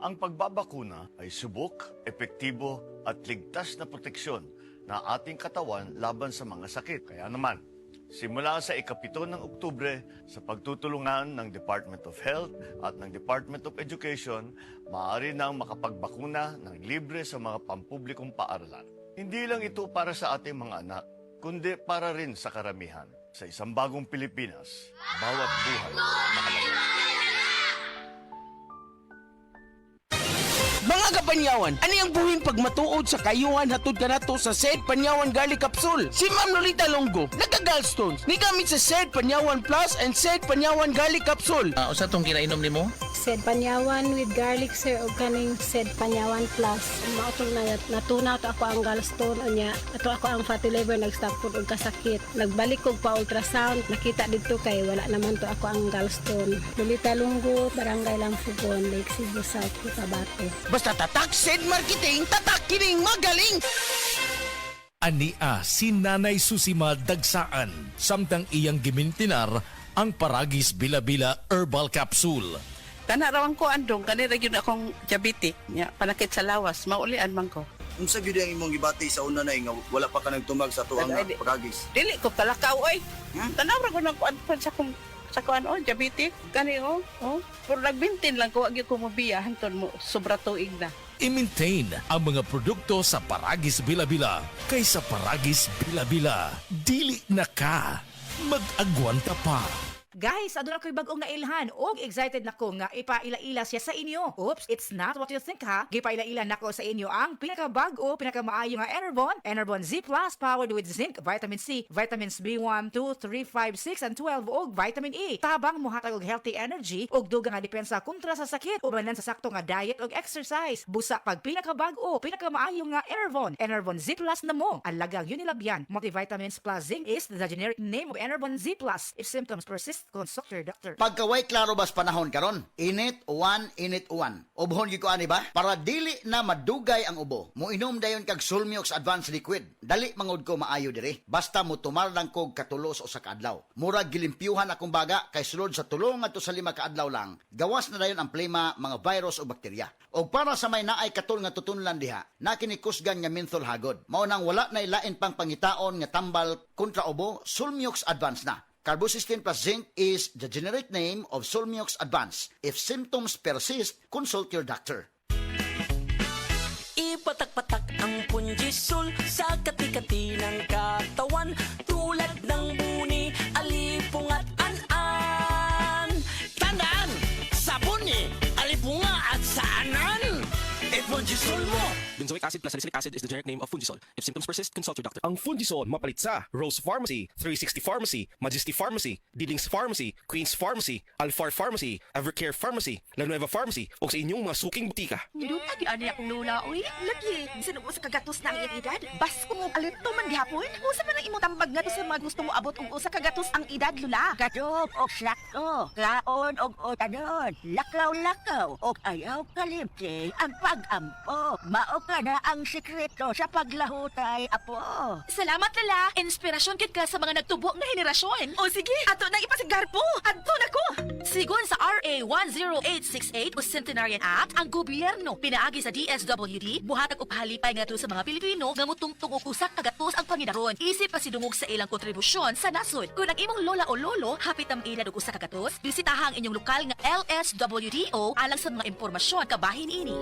Ang pagbabakuna ay subok, epektibo at ligtas na proteksyon na ating katawan laban sa mga sakit. Kaya naman, simula sa ika-7 ng Oktubre, sa pagtutulungan ng Department of Health at ng Department of Education, maaari nang makapagbakuna ng libre sa mga pampublikong paaralan. Hindi lang ito para sa ating mga anak, kundi para rin sa karamihan. Sa isang bagong Pilipinas, bawat buhay mahalaga. Mga kapanyawan, ano ang buhing pagmatuod sa kayuhan hatod kanato sa Sed Panyawan Garlic Capsule? Si Ma'am Lolita Longo, nagka-gallstones, ni gamit sa Sed Panyawan Plus and Sed Panyawan Garlic Capsule. Usa tong kinainom nimo? Sed Panyawan with garlic sir o kaning Sed Panyawan Plus. Mautong na natunaw to ako ang gallstone unya. Ato ako ang fatty liver nag-stop food og kasakit. Nagbalik kog pa ultrasound, nakita dito kay wala naman to ako ang gallstone. Lolita Lungo, Barangay Lamfugon, Lake Cebu South, Cotabato. Basta tatak Sed Marketing, tatak kining magaling! Ania si Nanay Susima Dagsaan, samtang iyang gimintinar ang Paragis Bila-Bila Herbal Capsule. Tanarawan ko andong, kanira yun akong diabetic, nya, panakit sa lawas, maulian man ko. Unsa gyud ang imong gibati sa una na nga wala pa ka nagtumag sa tuang Ay, pagagis? Dili ko kalakaw, oy. Tanawra ko ng kuan sa kuan, oh, diabetic, kani, oh. Pero nagbintin lang ko, agi ko mabiya, hanton mo, sobra tuig na. I-maintain ang mga produkto sa Paragis Bila-Bila kaysa Paragis Bila-Bila. Dili na ka, mag-agwanta pa. Guys, aduna ko'y bagong nailhan og excited nako nga ipaila-ila siya sa inyo. Oops, it's not what you think ha. Gipaila-ila nako sa inyo ang pinakabag-o, pinakamaayo nga Enervon Z Plus powered with zinc, vitamin C, vitamins B1, 2, 3, 5, 6 and 12 og vitamin E. Tabang mohatag og healthy energy og dugang nga depensa kontra sa sakit ubanan sa sakto nga diet og exercise. Busa pag pinakabag-o, pinakamaayo nga Enervon Z Plus na mo. Alagang Unilabian multivitamins plus zinc is the generic name of Enervon Z Plus. If symptoms persist, consult your doctor. Pagkaway klaro bas panahon karon, init uwan. Ubhon gyud ko ani ba? Para dili na madugay ang ubo. Moinom dayon kag Sulmiox Advanced Liquid. Dali mangod ko maayo diri. Basta mo tumar lang kog katulos o sa kaadlaw. Murag gilimpyuhan akong baga kay sulod sa tulong ngadto sa 5 kaadlaw lang. Gawas na dayon ang plema, mga virus o bakterya. Og para sa may naay katul nga tutunlan diha, na kinikusgan nga menthol hagod. Mao nang wala nay lain pang pangitaon nga tambal kontra ubo, Sulmiox Advanced na. Carbocysteine plus zinc is the generic name of Sulmiox Advanced. If symptoms persist, consult your doctor. Ipatak-patak ang Punjisol sa kati-kati ng katawan, tulad ng buni, alipong at an-an. Tandaan! Sabon alipunga at saanan! Punjisol mo! Benzoic acid plus salicylic acid is the generic name of Fungisol. If symptoms persist, consult your doctor. Ang Fungisol mapalit sa Rose Pharmacy, 360 Pharmacy, Majesty Pharmacy, Didings Pharmacy, Queen's Pharmacy, Alfar Pharmacy, Evercare Pharmacy, La Nueva Pharmacy, o sa inyong mga suking butika. Nilutag yung ano akong lula, uy. Lagi, bisan mo sa kagatos na ang iyang edad. Basko mo alito man gihapon. Usa man ang imong tambag nga to sa mga gusto mo abot kung usa kagatos ang edad, lula. Gatok o sakto, kaon o otanon, lakaw-lakaw o ayaw kalimti ang pag-ampo. Mao ka na ang sikreto sa paglahutay, apo. Salamat, lala. Inspirasyon kit ka sa mga nagtubo nga henerasyon. O sige, ato nang ipasigarpo. Adto na ko. Sigon sa RA 10868 o Centenarian Act, ang gobyerno pinaagi sa DSWD, buhatag og pahalipay ngadto sa mga Pilipino nga mutungtong og usa ka gatos ang panginaron. Isip pa sidungog sa ilang kontribusyon sa nasod. Kung ang imong lola o lolo hapit ang edad og usa ka gatos, bisitaha ang inyong lokal nga LSWDO alang sa mga impormasyon kabahin ini.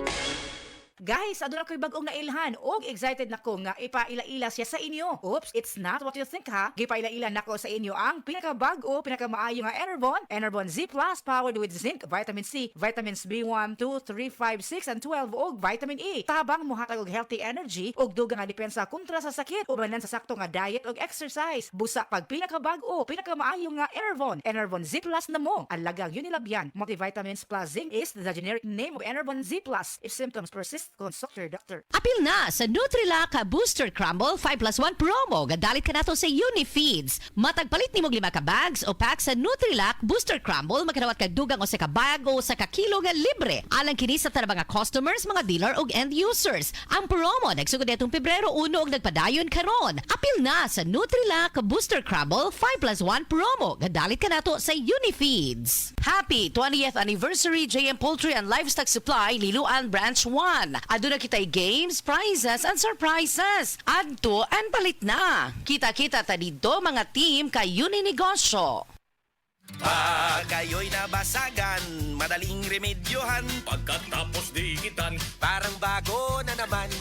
Guys, aduna ko'y bagong nailhan og excited nako nga ipaila-ila siya sa inyo. Oops, it's not what you think ha. Gipaila-ila nako sa inyo ang pinakabag-o, pinakamaayo nga Enervon Z Plus powered with zinc, vitamin C, vitamins B1, 2, 3, 5, 6 and 12 og vitamin E. Tabang mohatag og healthy energy og dugang nga depensa kontra sa sakit ubanan sa sakto nga diet og exercise. Busa pag pinakabag-o, pinakamaayo nga Enervon Z Plus na mo. Alagang Unilabian multivitamins plus zinc is the generic name of Enervon Z Plus. If symptoms persist, consultor, doctor. Apil na sa Nutrilak Booster Crumble 5+1 promo. Gadalit ka nato sa Unifeeds. Matagpalit ni mo 5 ka bags o pack sa Nutrilak Booster Crumble, magkanawat kag dugang o sa ka bag o sa ka kilo nga libre. Alang kini sa tanang mga customers, mga dealer ug end users. Ang promo nagsugod itong Pebrero 1 ug nagpadayon karon. Apil na sa Nutrilak Booster Crumble 5+1 promo. Gadalit ka nato sa Unifeeds. Happy 20th anniversary JM Poultry and Livestock Supply Liloan Branch 1. Aduna kitay games, prizes, and surprises. Adto and palit na. Kita-kita ta dito mga team kay Uninegosyo. Pag kayo'y nabasagan, madaling remedyohan. Pagkatapos dikitan, parang bago na naman.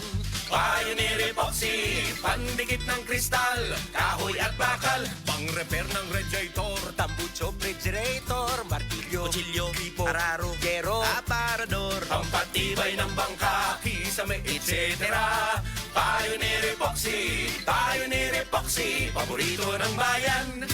Pioneer Epoxy, pandikit ng kristal, kahoy at bakal, pang-repair ng radiator, tambucho, refrigerator, martilyo, kutsilyo, gripo, araro, gero, aparador, pampatibay ng bangka, kisame, etc. Pioneer Epoxy, paborito ng bayan.